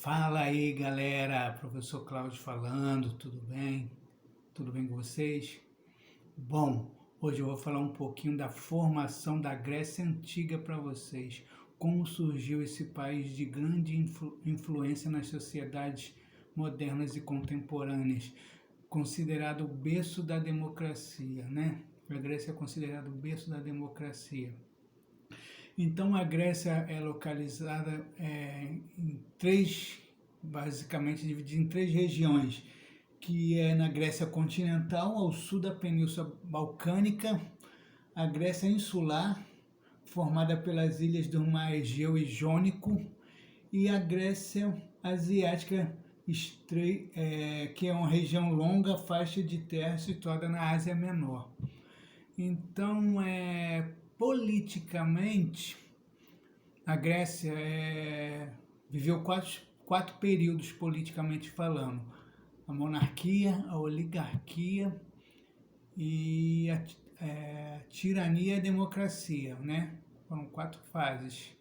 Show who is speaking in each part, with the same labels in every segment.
Speaker 1: Fala aí, galera. Professor Cláudio falando, tudo bem? Tudo bem com vocês? Bom, hoje eu vou falar um pouquinho da formação da Grécia Antiga para vocês. Como surgiu esse país de grande influência nas sociedades modernas e contemporâneas, considerado o berço da democracia, né? A Grécia é considerada o berço da democracia. Então a Grécia é localizada basicamente dividida em três regiões, que é na Grécia continental, ao sul da Península Balcânica, a Grécia insular, formada pelas ilhas do Mar Egeu e Jônico, e a Grécia asiática, que é uma região longa, faixa de terra situada na Ásia Menor. Então, politicamente, a Grécia viveu quatro períodos politicamente falando: a monarquia, a oligarquia e a tirania e a democracia, né? Foram quatro fases.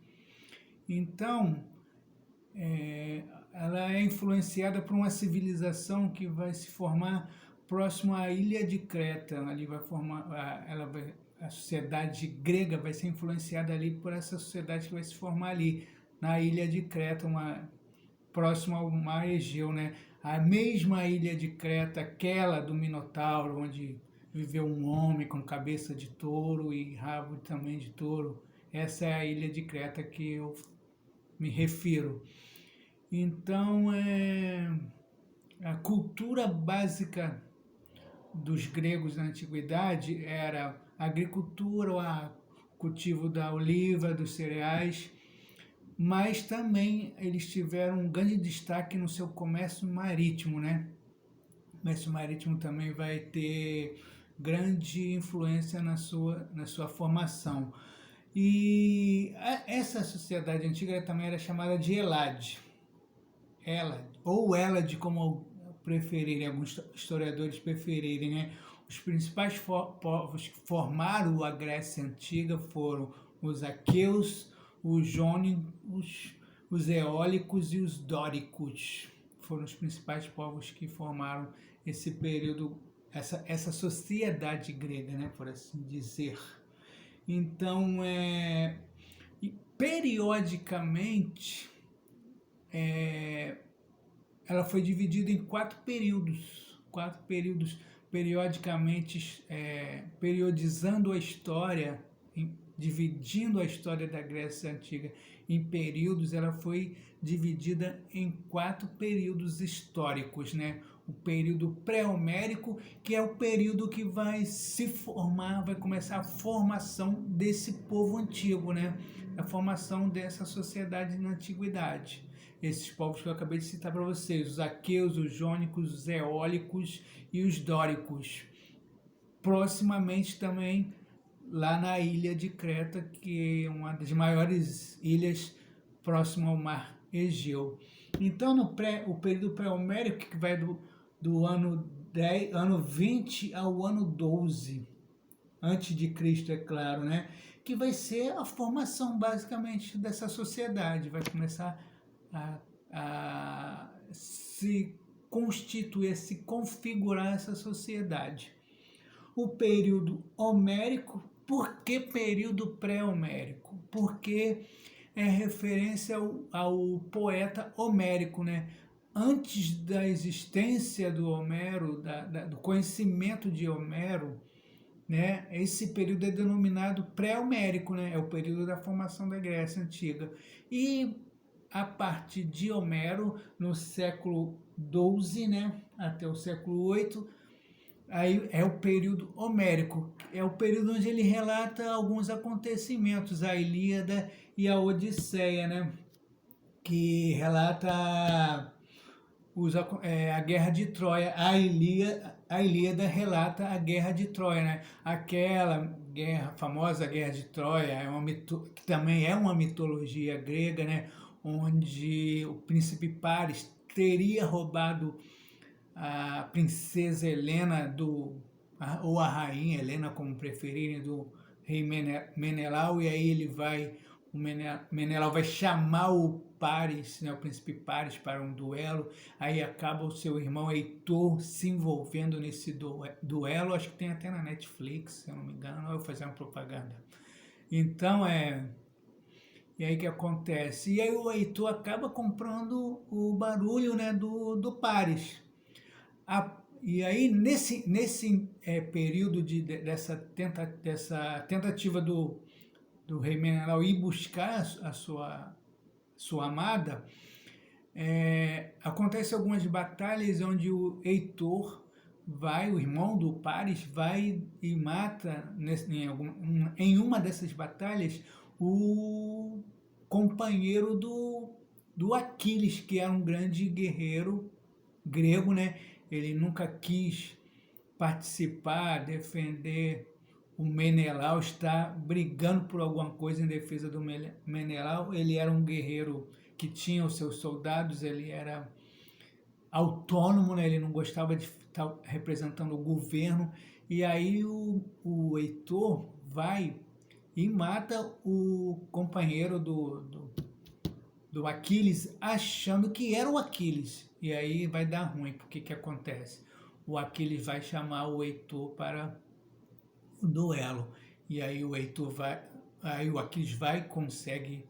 Speaker 1: Então, ela é influenciada por uma civilização que vai se formar próximo à ilha de Creta. Ali vai formar, a sociedade grega vai ser influenciada ali por essa sociedade que vai se formar ali na ilha de Creta, próximo ao Mar Egeu, né? A mesma ilha de Creta, aquela do Minotauro, onde viveu um homem com cabeça de touro e rabo também de touro. Essa é a ilha de Creta que eu me refiro. Então, a cultura básica dos gregos na antiguidade era a agricultura, o cultivo da oliva, dos cereais, mas também eles tiveram um grande destaque no seu comércio marítimo, né? O comércio marítimo também vai ter grande influência na sua formação. E essa sociedade antiga também era chamada de Elade. Elade, como preferirem, alguns historiadores preferirem, né? Os principais povos que formaram a Grécia Antiga foram os aqueus, os jônicos, os eólicos e os dóricos. Foram os principais povos que formaram esse período, essa sociedade grega, né, por assim dizer. Então, periodicamente, ela foi dividida em quatro períodos periodicamente, periodizando a história, dividindo a história da Grécia Antiga em períodos. Ela foi dividida em quatro períodos históricos, né? O período pré-homérico, que é o período que vai se formar, vai começar a formação desse povo antigo, né? A formação dessa sociedade na antiguidade. Esses povos que eu acabei de citar para vocês: os aqueus, os jônicos, os eólicos e os dóricos. Proximamente também lá na ilha de Creta, que é uma das maiores ilhas próximo ao Mar Egeu. Então, o período pré-homérico, que vai do ano 20 ao ano 12 antes de Cristo, é claro, né? Que vai ser a formação basicamente dessa sociedade. Vai começar a se constituir, se configurar essa sociedade. O período homérico. Por que período pré-homérico? Porque é referência ao poeta homérico, né? Antes da existência do Homero, do conhecimento de Homero, né? Esse período é denominado pré-homérico, né? É o período da formação da Grécia Antiga. E a partir de Homero, no século XII, né? Até o século VIII, aí é o período homérico, é o período onde ele relata alguns acontecimentos, a Ilíada e a Odisseia, né? Que relata a Guerra de Troia. A Ilíada relata a Guerra de Troia, né? Aquela famosa Guerra de Troia, que também é uma mitologia grega, né? Onde o príncipe Paris teria roubado a princesa Helena, ou a rainha Helena, como preferirem, do rei Menelau, e aí ele vai o Menelau vai chamar o Paris, né, o príncipe Paris, para um duelo, aí acaba o seu irmão Heitor se envolvendo nesse duelo, acho que tem até na Netflix, se eu não me engano, eu vou fazer uma propaganda. Então, e aí o que acontece? E aí o Heitor acaba comprando o barulho, né, do Paris. E aí, nesse período dessa tentativa do rei Menelau ir buscar a sua amada, acontece algumas batalhas onde o Heitor vai, o irmão do Paris, vai e mata em uma dessas batalhas o companheiro do Aquiles, que era um grande guerreiro grego, né? Ele nunca quis participar, defender o Menelau, está brigando por alguma coisa em defesa do Menelau. Ele era um guerreiro que tinha os seus soldados, ele era autônomo, né? Ele não gostava de estar representando o governo. E aí o Heitor vai e mata o companheiro do Aquiles, achando que era o Aquiles. E aí vai dar ruim, porque que acontece? O Aquiles vai chamar o Heitor para o duelo. E aí o Aquiles vai, consegue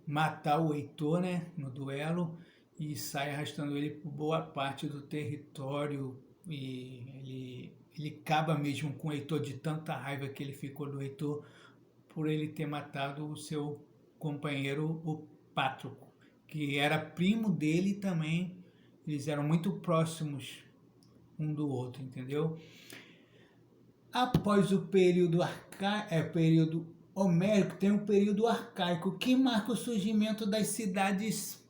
Speaker 1: matar o Heitor, né, no duelo, e sai arrastando ele por boa parte do território, e ele acaba mesmo com o Heitor de tanta raiva que ele ficou do Heitor por ele ter matado o seu companheiro, o Pátroco, que era primo dele também, eles eram muito próximos um do outro, entendeu? Após o período homérico, tem um período arcaico que marca o surgimento das cidades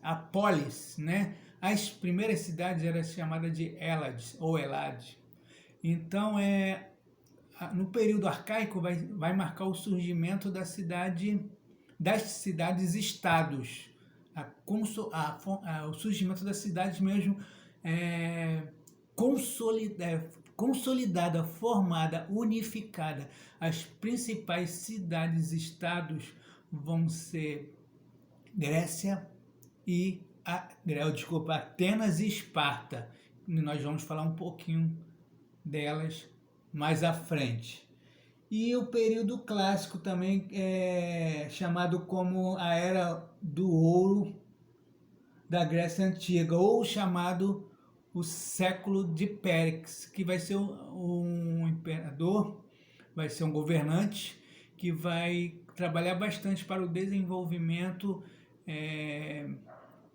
Speaker 1: a polis, né? As primeiras cidades eram chamadas de Elades ou Elade. Então, no período arcaico vai marcar o surgimento das cidades-estados, o surgimento das cidades mesmo consolidada, formada, unificada. As principais cidades-estados vão ser Atenas e Esparta. E nós vamos falar um pouquinho delas mais à frente. E o período clássico também é chamado como a Era do Ouro da Grécia Antiga, ou chamado o século de Périx, que vai ser um imperador, vai ser um governante que vai trabalhar bastante para o desenvolvimento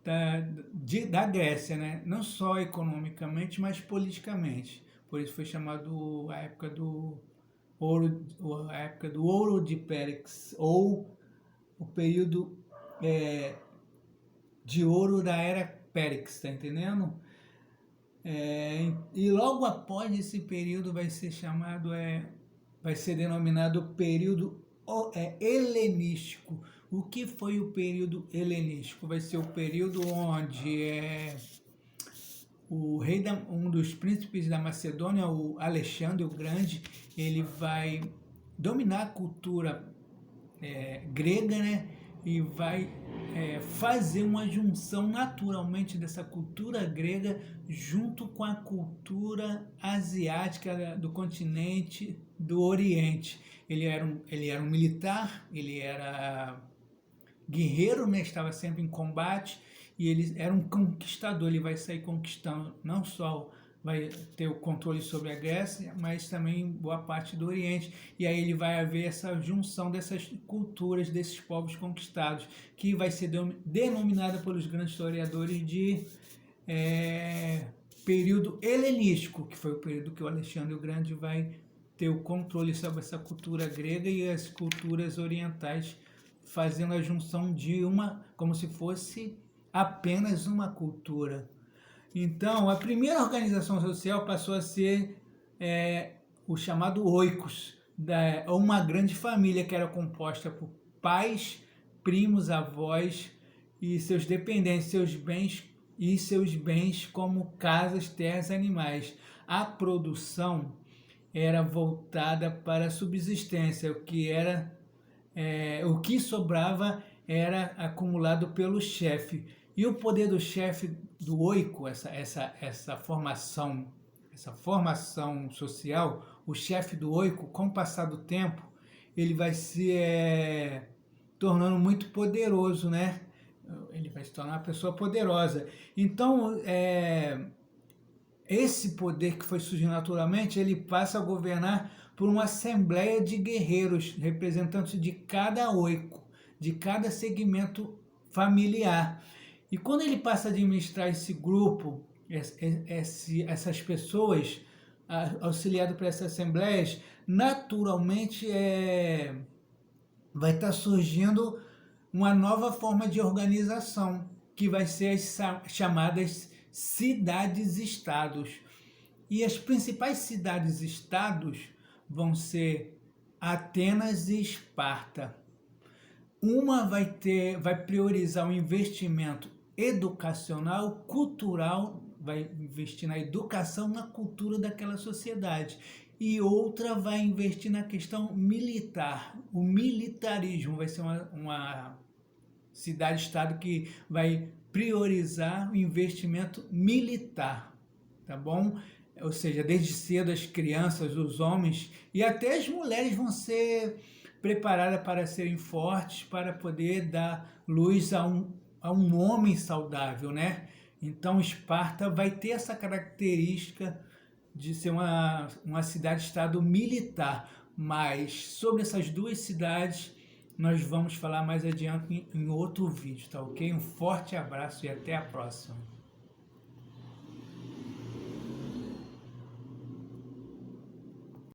Speaker 1: da Grécia, né? Não só economicamente, mas politicamente. Por isso foi chamado a época do ouro de Périx, ou o período de ouro da era Périx, tá entendendo? E logo após esse período vai ser denominado período helenístico. O que foi o período helenístico? Vai ser o período onde um dos príncipes da Macedônia, o Alexandre o Grande, ele vai dominar a cultura grega, né? E vai fazer uma junção naturalmente dessa cultura grega junto com a cultura asiática do continente do Oriente. Ele era um militar, ele era guerreiro, né? Estava sempre em combate, e ele era um conquistador. Ele vai sair conquistando, não só vai ter o controle sobre a Grécia, mas também boa parte do Oriente. E aí ele vai haver essa junção dessas culturas, desses povos conquistados, que vai ser denominada pelos grandes historiadores de período helenístico, que foi o período que o Alexandre o Grande vai ter o controle sobre essa cultura grega e as culturas orientais, fazendo a junção de como se fosse apenas uma cultura. Então, a primeira organização social passou a ser o chamado oikos, uma grande família que era composta por pais, primos, avós e seus dependentes, seus bens como casas, terras, animais. A produção era voltada para a subsistência, o que era o que sobrava era acumulado pelo chefe. E o poder do chefe do oiko, essa formação social, o chefe do oiko, com o passar do tempo, ele vai se tornando muito poderoso, né? Ele vai se tornar uma pessoa poderosa. Então, esse poder que foi surgindo naturalmente, ele passa a governar por uma assembleia de guerreiros, representantes de cada oiko, de cada segmento familiar. E quando ele passa a administrar esse grupo, essas pessoas, auxiliado por essas assembleias, naturalmente vai estar surgindo uma nova forma de organização, que vai ser as chamadas cidades-estados. E as principais cidades-estados vão ser Atenas e Esparta. Uma vai priorizar o investimento educacional, cultural, vai investir na educação, na cultura daquela sociedade. E outra vai investir na questão militar. O militarismo vai ser uma cidade-estado que vai priorizar o investimento militar, tá bom? Ou seja, desde cedo as crianças, os homens e até as mulheres vão ser preparadas para serem fortes, para poder dar luz a um homem saudável, né? Então Esparta vai ter essa característica de ser uma cidade-estado militar, mas sobre essas duas cidades nós vamos falar mais adiante em outro vídeo, tá ok? Um forte abraço e até a próxima.